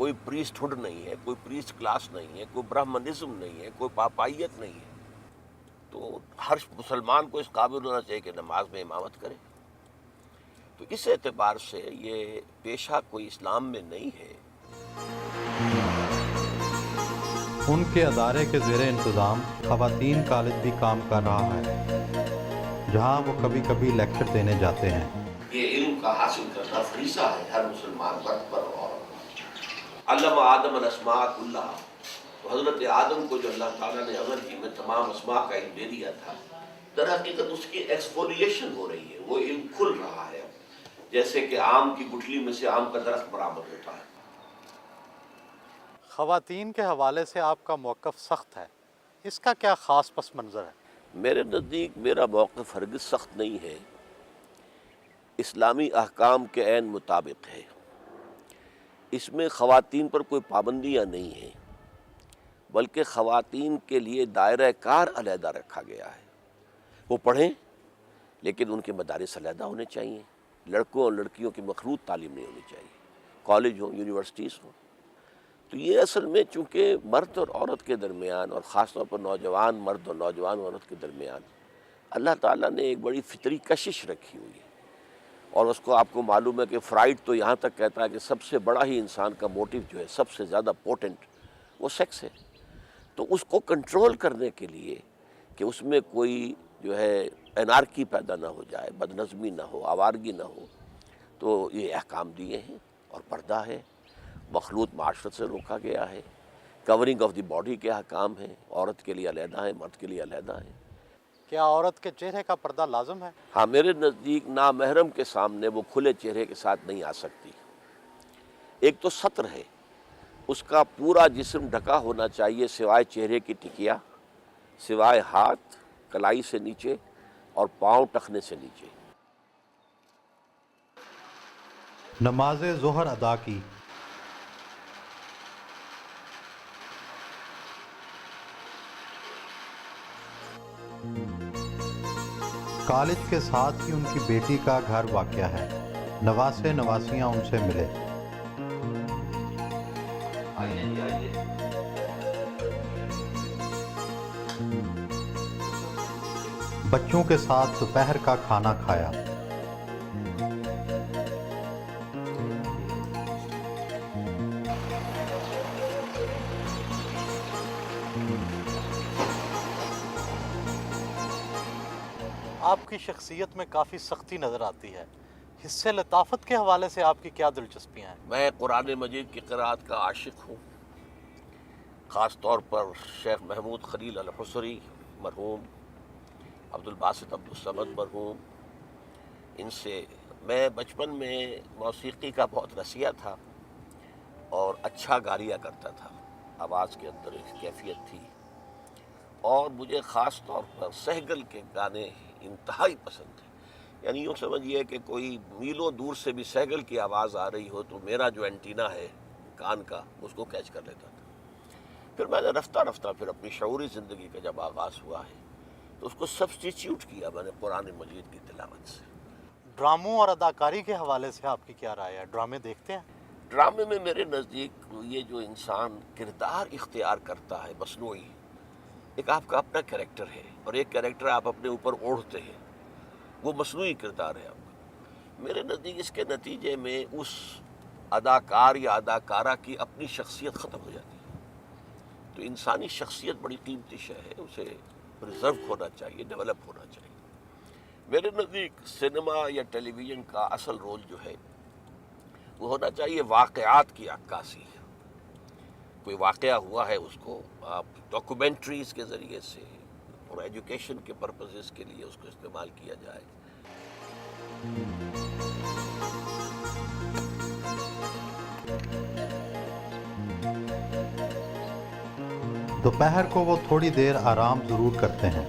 کوئی priest hood نہیں ہے، کوئی پریسٹ کلاس نہیں ہے، کوئی برہمنزم نہیں ہے، کوئی پاپائیت نہیں ہے. تو ہر مسلمان کو اس قابل ہونا چاہیے کہ نماز میں امامت کرے. تو اس اعتبار سے یہ پیشہ کوئی اسلام میں نہیں ہے. ان کے ادارے کے زیر انتظام خواتین کالج بھی کام کر رہا ہے، جہاں وہ کبھی کبھی لیکچر دینے جاتے ہیں. یہ علم کا حاصل کرنا فریضہ ہے ہر مسلمان مرد پر. اور علم آدم الاسماء کلھا، تو حضرت آدم کو جو اللہ تعالیٰ نے عمل کی میں تمام اسماء کا علم دے دیا تھا، در حقیقت اس کی ایکسفولیشن ہو رہی ہے، وہ علم کھل رہا ہے، جیسے کہ آم کی گٹھلی میں سے آم کا درخت برآمد ہوتا ہے. خواتین کے حوالے سے آپ کا موقف سخت ہے، اس کا کیا خاص پس منظر ہے؟ میرے نزدیک میرا موقف ہرگز سخت نہیں ہے، اسلامی احکام کے عین مطابق ہے. اس میں خواتین پر کوئی پابندیاں نہیں ہیں، بلکہ خواتین کے لیے دائرہ کار علیحدہ رکھا گیا ہے. وہ پڑھیں لیکن ان کے مدارس علیحدہ ہونے چاہیے، لڑکوں اور لڑکیوں کی مخلوط تعلیم نہیں ہونی چاہیے، کالج ہوں، یونیورسٹیز ہوں. تو یہ اصل میں چونکہ مرد اور عورت کے درمیان، اور خاص طور پر نوجوان مرد اور نوجوان عورت کے درمیان اللہ تعالیٰ نے ایک بڑی فطری کشش رکھی ہوئی ہے. اور اس کو آپ کو معلوم ہے کہ فرائڈ تو یہاں تک کہتا ہے کہ سب سے بڑا ہی انسان کا موٹیو جو ہے، سب سے زیادہ پوٹنٹ، وہ سیکس ہے. تو اس کو کنٹرول کرنے کے لیے کہ اس میں کوئی جو ہے انارکی پیدا نہ ہو جائے، بدنظمی نہ ہو، آوارگی نہ ہو، تو یہ احکام دیے ہیں. اور پردہ ہے، مخلوط معاشرت سے روکا گیا ہے، کورنگ آف دی باڈی کے احکام ہیں، عورت کے لیے علیحدہ ہیں، مرد کے لیے علیحدہ ہیں. کیا عورت کے چہرے کا پردہ لازم ہے؟ ہاں، میرے نزدیک نامحرم کے سامنے وہ کھلے چہرے کے ساتھ نہیں آ سکتی. ایک تو ستر ہے، اس کا پورا جسم ڈھکا ہونا چاہیے سوائے چہرے کی ٹکیا، سوائے ہاتھ کلائی سے نیچے اور پاؤں ٹخنے سے نیچے. نماز ظہر ادا کی. کالج کے ساتھ ہی ان کی بیٹی کا گھر واقع ہے، نواسے نواسیاں ان سے ملے. بچوں کے ساتھ دوپہر کا کھانا کھایا. آپ کی شخصیت میں کافی سختی نظر آتی ہے، حصے لطافت کے حوالے سے آپ کی کیا دلچسپیاں ہیں؟ میں قرآن مجید کی قرآت کا عاشق ہوں، خاص طور پر شیخ محمود خلیل الحصری مرحوم، عبد الباسط عبد الصمد مرحوم. ان سے میں بچپن میں موسیقی کا بہت رسیہ تھا اور اچھا گا لیا کرتا تھا، آواز کے اندر ایک کیفیت تھی. اور مجھے خاص طور پر سہگل کے گانے انتہائی پسند تھے. یعنی یوں سمجھیے کہ کوئی میلوں دور سے بھی سہگل کی آواز آ رہی ہو تو میرا جو اینٹینا ہے کان کا اس کو کیچ کر لیتا تھا. پھر میں نے رفتہ رفتہ پھر اپنی شعوری زندگی کا جب آغاز ہوا ہے تو اس کو سبسٹیچیوٹ کیا میں نے قرآن مجید کی تلاوت سے. ڈراموں اور اداکاری کے حوالے سے آپ کی کیا رائے ہے؟ ڈرامے دیکھتے ہیں؟ ڈرامے میں میرے نزدیک یہ جو انسان کردار اختیار کرتا ہے مصنوعی، ایک آپ کا اپنا کریکٹر ہے اور ایک کریکٹر آپ اپنے اوپر اوڑھتے ہیں، وہ مصنوعی کردار ہے آپ کا. میرے نزدیک اس کے نتیجے میں اس اداکار یا اداکارہ کی اپنی شخصیت ختم ہو جاتی ہے. تو انسانی شخصیت بڑی قیمتی شے ہے، اسے پرزرو ہونا چاہیے، ڈیولپ ہونا چاہیے. میرے نزدیک سینما یا ٹیلی ویژن کا اصل رول جو ہے وہ ہونا چاہیے واقعات کی عکاسی. کوئی واقعہ ہوا ہے اس کو آپ ڈاکومنٹریز کے ذریعے سے اور ایجوکیشن کے پرپزز کے لیے اس کو استعمال کیا جائے. دوپہر کو وہ تھوڑی دیر آرام ضرور کرتے ہیں.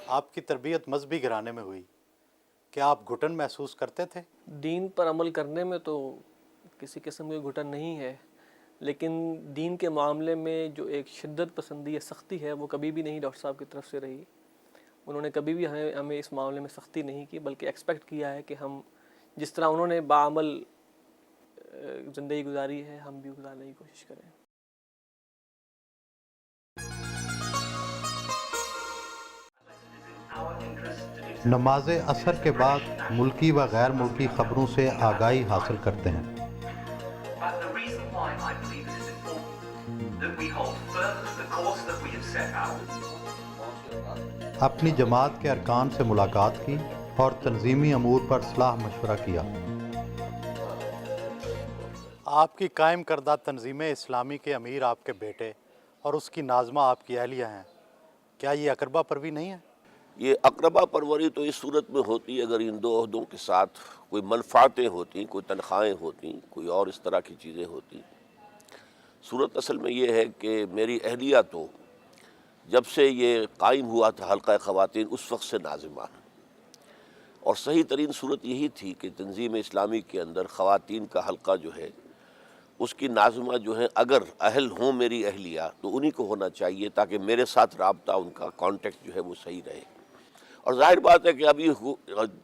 آپ کی تربیت مذہبی گھرانے میں ہوئی، کیا آپ گھٹن محسوس کرتے تھے؟ دین پر عمل کرنے میں تو کسی قسم کی گھٹن نہیں ہے، لیکن دین کے معاملے میں جو ایک شدت پسندی یا سختی ہے وہ کبھی بھی نہیں ڈاکٹر صاحب کی طرف سے رہی. انہوں نے کبھی بھی ہمیں اس معاملے میں سختی نہیں کی، بلکہ ایکسپیکٹ کیا ہے کہ ہم جس طرح انہوں نے باعمل زندگی گزاری ہے ہم بھی گزارنے کی کوشش کریں. نماز عصر کے بعد ملکی و غیر ملکی خبروں سے آگاہی حاصل کرتے ہیں. But the reason why I believe it is important that we hold firm to the course that we have set out. اپنی جماعت کے ارکان سے ملاقات کی اور تنظیمی امور پر صلاح مشورہ کیا. آپ کی قائم کردہ تنظیم اسلامی کے امیر آپ کے بیٹے اور اس کی ناظمہ آپ کی اہلیہ ہیں. کیا یہ اقربا پروی نہیں ہے؟ یہ اقربا پروری تو اس صورت میں ہوتی اگر ان دو عہدوں کے ساتھ کوئی منفعتیں ہوتی، کوئی تنخواہیں ہوتی، کوئی اور اس طرح کی چیزیں ہوتی. صورت اصل میں یہ ہے کہ میری اہلیہ تو جب سے یہ قائم ہوا تھا حلقہ خواتین اس وقت سے ناظمہ ہیں، اور صحیح ترین صورت یہی تھی کہ تنظیم اسلامی کے اندر خواتین کا حلقہ جو ہے اس کی ناظمہ جو ہے اگر اہل ہوں میری اہلیہ تو انہی کو ہونا چاہیے تاکہ میرے ساتھ رابطہ ان کا کانٹیکٹ جو ہے وہ صحیح رہے. اور ظاہر بات ہے کہ ابھی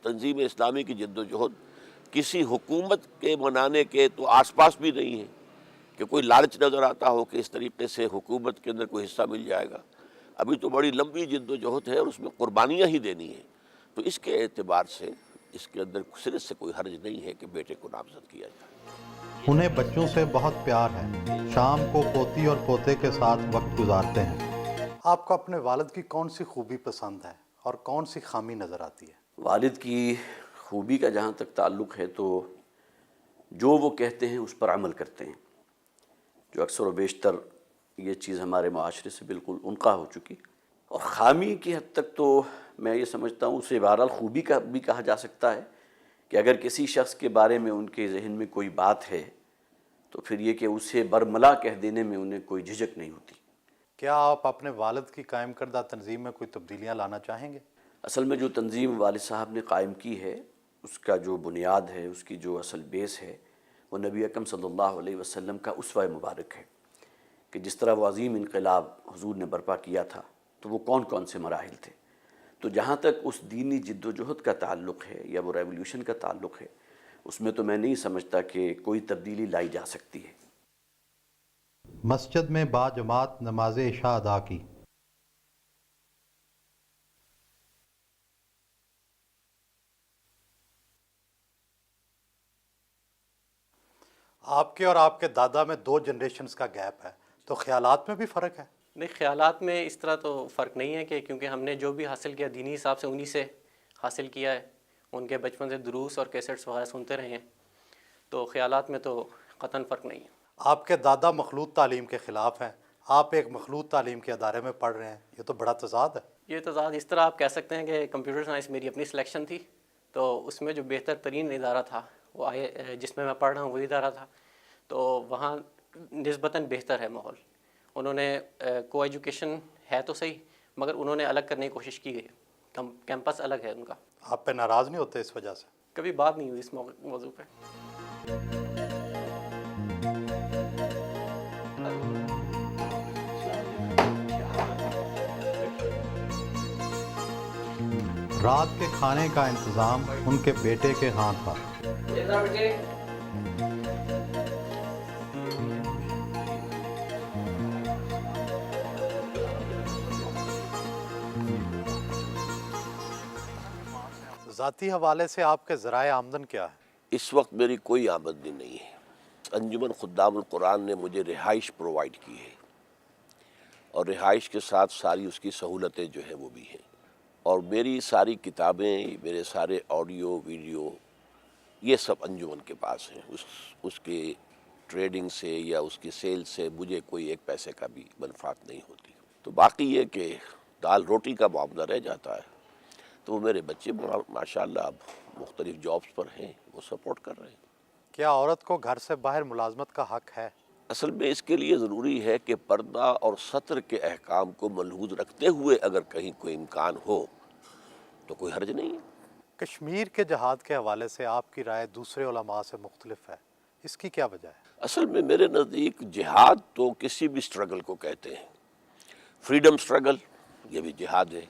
تنظیم اسلامی کی جد و جہد کسی حکومت کے منانے کے تو آس پاس بھی نہیں ہے کہ کوئی لالچ نظر آتا ہو کہ اس طریقے سے حکومت کے اندر کوئی حصہ مل جائے گا. ابھی تو بڑی لمبی جد و جہد ہے اور اس میں قربانیاں ہی دینی ہیں. تو اس کے اعتبار سے اس کے اندر صرف سے کوئی حرج نہیں ہے کہ بیٹے کو نامزد کیا جائے. انہیں بچوں سے بہت پیار ہے. شام کو پوتی اور پوتے کے ساتھ وقت گزارتے ہیں. آپ کو اپنے والد کی کون سی خوبی پسند ہے اور کون سی خامی نظر آتی ہے؟ والد کی خوبی کا جہاں تک تعلق ہے تو جو وہ کہتے ہیں اس پر عمل کرتے ہیں، جو اکثر و بیشتر یہ چیز ہمارے معاشرے سے بالکل انقطاع ہو چکی. اور خامی کی حد تک تو میں یہ سمجھتا ہوں اسے بہرحال خوبی کا بھی کہا جا سکتا ہے کہ اگر کسی شخص کے بارے میں ان کے ذہن میں کوئی بات ہے تو پھر یہ کہ اسے برملا کہہ دینے میں انہیں کوئی جھجک نہیں ہوتی. کیا آپ اپنے والد کی قائم کردہ تنظیم میں کوئی تبدیلیاں لانا چاہیں گے؟ اصل میں جو تنظیم والد صاحب نے قائم کی ہے اس کا جو بنیاد ہے، اس کی جو اصل بیس ہے، وہ نبی اکرم صلی اللہ علیہ وسلم کا اسوہ مبارک ہے کہ جس طرح وہ عظیم انقلاب حضور نے برپا کیا تھا تو وہ کون کون سے مراحل تھے. تو جہاں تک اس دینی جد و جہد کا تعلق ہے یا وہ ریولیوشن کا تعلق ہے، اس میں تو میں نہیں سمجھتا کہ کوئی تبدیلی لائی جا سکتی ہے. مسجد میں با جماعت نماز عشاء ادا کی. آپ کے اور آپ کے دادا میں 2 جنریشنز کا گیپ ہے، تو خیالات میں بھی فرق ہے؟ نہیں، خیالات میں اس طرح تو فرق نہیں ہے کہ کیونکہ ہم نے جو بھی حاصل کیا دینی حساب سے انہی سے حاصل کیا ہے. ان کے بچپن سے دروس اور کیسٹس وغیرہ سنتے رہے ہیں، تو خیالات میں تو قطعاً فرق نہیں ہے. آپ کے دادا مخلوط تعلیم کے خلاف ہیں، آپ ایک مخلوط تعلیم کے ادارے میں پڑھ رہے ہیں، یہ تو بڑا تضاد ہے. یہ تضاد اس طرح آپ کہہ سکتے ہیں کہ کمپیوٹر سائنس میری اپنی سلیکشن تھی، تو اس میں جو بہتر ترین ادارہ تھا وہ جس میں پڑھ رہا ہوں وہی ادارہ تھا، تو وہاں نسبتاً بہتر ہے ماحول. انہوں نے کو ایجوکیشن ہے تو صحیح، مگر انہوں نے الگ کرنے کی کوشش کی ہے. کیمپس الگ ہے ان کا. آپ پہ ناراض نہیں ہوتے اس وجہ سے؟ کبھی بات نہیں ہوئی اس موضوع پہ. رات کے کھانے کا انتظام ان کے بیٹے کے ہاں تھا. ذاتی حوالے سے آپ کے ذرائع آمدن کیا ہے؟ اس وقت میری کوئی آمدنی نہیں ہے. انجمن خدام القرآن نے مجھے رہائش پرووائڈ کی ہے، اور رہائش کے ساتھ ساری اس کی سہولتیں جو ہیں وہ بھی ہیں. اور میری ساری کتابیں، میرے سارے آڈیو ویڈیو یہ سب انجمن کے پاس ہیں. اس کے ٹریڈنگ سے یا اس کی سیل سے مجھے کوئی ایک پیسے کا بھی منفعت نہیں ہوتی. تو باقی یہ کہ دال روٹی کا معاملہ رہ جاتا ہے. تو وہ میرے بچے ماشاءاللہ اب مختلف جابز پر ہیں، وہ سپورٹ کر رہے ہیں. کیا عورت کو گھر سے باہر ملازمت کا حق ہے؟ اصل میں اس کے لیے ضروری ہے کہ پردہ اور ستر کے احکام کو ملحوظ رکھتے ہوئے اگر کہیں کوئی امکان ہو تو کوئی حرج نہیں ہے. کشمیر کے جہاد کے حوالے سے آپ کی رائے دوسرے علماء سے مختلف ہے، اس کی کیا وجہ ہے؟ اصل میں میرے نزدیک جہاد تو کسی بھی سٹرگل کو کہتے ہیں. فریڈم سٹرگل یہ بھی جہاد ہے.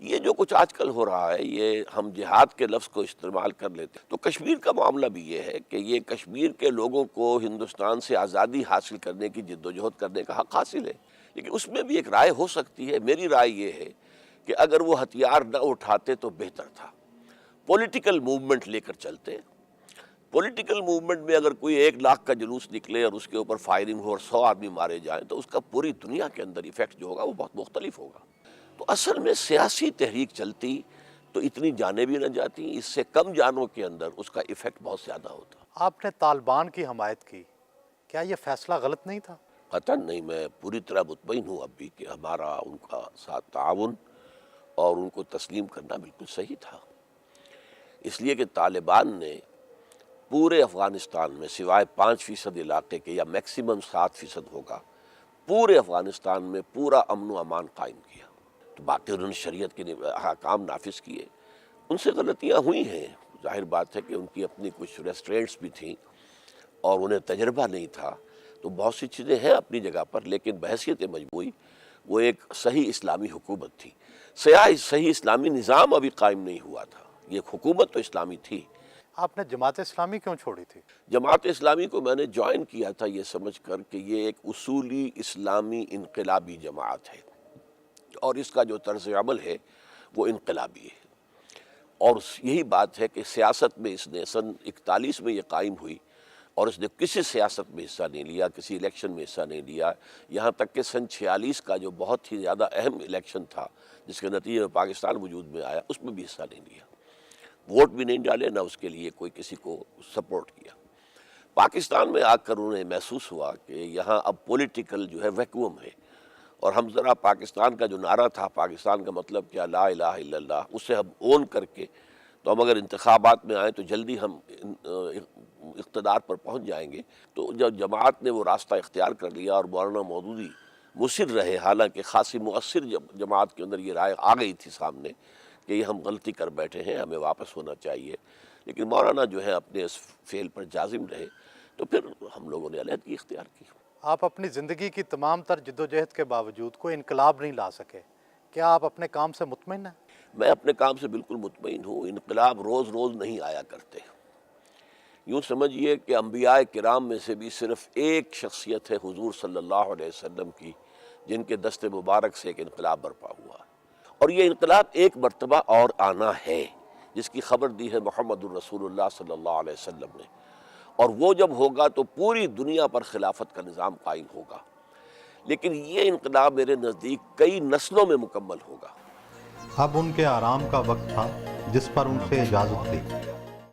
یہ جو کچھ آج کل ہو رہا ہے، یہ ہم جہاد کے لفظ کو استعمال کر لیتے ہیں، تو کشمیر کا معاملہ بھی یہ ہے کہ یہ کشمیر کے لوگوں کو ہندوستان سے آزادی حاصل کرنے کی جد و جہد کرنے کا حق حاصل ہے، لیکن اس میں بھی ایک رائے ہو سکتی ہے۔ میری رائے یہ ہے کہ اگر وہ ہتھیار نہ اٹھاتے تو بہتر تھا، پولیٹیکل موومنٹ لے کر چلتے۔ پولیٹیکل موومنٹ میں اگر کوئی 1 لاکھ کا جلوس نکلے اور اس کے اوپر فائرنگ ہو اور 100 آدمی مارے جائیں تو اس کا پوری دنیا کے اندر ایفیکٹ جو ہوگا وہ بہت مختلف ہوگا۔ تو اصل میں سیاسی تحریک چلتی تو اتنی جانیں بھی نہ جاتی، اس سے کم جانوں کے اندر اس کا ایفیکٹ بہت زیادہ ہوتا۔ آپ نے طالبان کی حمایت کی، کیا یہ فیصلہ غلط نہیں تھا؟ قطعاً نہیں، میں پوری طرح مطمئن ہوں اب بھی کہ ہمارا ان کا ساتھ تعاون اور ان کو تسلیم کرنا بالکل صحیح تھا، اس لیے کہ طالبان نے پورے افغانستان میں سوائے 5% علاقے کے یا میکسیمم 7% ہوگا، پورے افغانستان میں پورا امن و امان قائم کیا۔ تو باقی انہوں نے شریعت کے احکام نافذ کیے، ان سے غلطیاں ہوئی ہیں، ظاہر بات ہے کہ ان کی اپنی کچھ ریسٹرینٹس بھی تھیں اور انہیں تجربہ نہیں تھا، تو بہت سی چیزیں ہیں اپنی جگہ پر، لیکن بحیثیت مجموعی وہ ایک صحیح اسلامی حکومت تھی۔ صحیح اسلامی نظام ابھی قائم نہیں ہوا تھا، یہ حکومت تو اسلامی تھی۔ آپ نے جماعت اسلامی کیوں چھوڑی تھی؟ جماعت اسلامی کو میں نے جوائن کیا تھا یہ سمجھ کر کہ یہ ایک اصولی اسلامی انقلابی جماعت ہے اور اس کا جو طرز عمل ہے وہ انقلابی ہے، اور یہی بات ہے کہ سیاست میں اس نے سن 41 میں یہ قائم ہوئی اور اس نے کسی سیاست میں حصہ نہیں لیا، کسی الیکشن میں حصہ نہیں لیا، یہاں تک کہ سن 46 کا جو بہت ہی زیادہ اہم الیکشن تھا جس کے نتیجے میں پاکستان وجود میں آیا، اس میں بھی حصہ نہیں لیا، ووٹ بھی نہیں ڈالے، نہ اس کے لیے کوئی کسی کو سپورٹ کیا۔ پاکستان میں آ کر انہیں محسوس ہوا کہ یہاں اب پولیٹیکل جو ہے ویکوم ہے، اور ہم ذرا پاکستان کا جو نعرہ تھا، پاکستان کا مطلب کیا، لا الہ الا اللہ، اسے ہم اون کر کے تو ہم اگر انتخابات میں آئیں تو جلدی ہم اقتدار پر پہنچ جائیں گے۔ تو جب جماعت نے وہ راستہ اختیار کر لیا اور مولانا مودودی مصر رہے، حالانکہ خاصی مؤثر جماعت کے اندر یہ رائے آ گئی تھی سامنے کہ یہ ہم غلطی کر بیٹھے ہیں، ہمیں واپس ہونا چاہیے، لیکن مولانا جو ہے اپنے اس فعل پر جازم رہے، تو پھر ہم لوگوں نے علیحدگی اختیار کی۔ آپ اپنی زندگی کی تمام تر جدوجہد کے باوجود کوئی انقلاب نہیں لا سکے، کیا آپ اپنے کام سے مطمئن ہیں؟ میں اپنے کام سے بالکل مطمئن ہوں۔ انقلاب روز روز نہیں آیا کرتے، یوں سمجھیے کہ انبیاء کرام میں سے بھی صرف ایک شخصیت ہے حضور صلی اللہ علیہ وسلم کی جن کے دست مبارک سے ایک انقلاب برپا ہوا، اور یہ انقلاب ایک مرتبہ اور آنا ہے جس کی خبر دی ہے محمد الرسول اللہ صلی اللہ علیہ وسلم نے، اور وہ جب ہوگا تو پوری دنیا پر خلافت کا نظام قائم ہوگا، لیکن یہ انقلاب میرے نزدیک کئی نسلوں میں مکمل ہوگا۔ اب ان کے آرام کا وقت تھا جس پر ان سے اجازت لی۔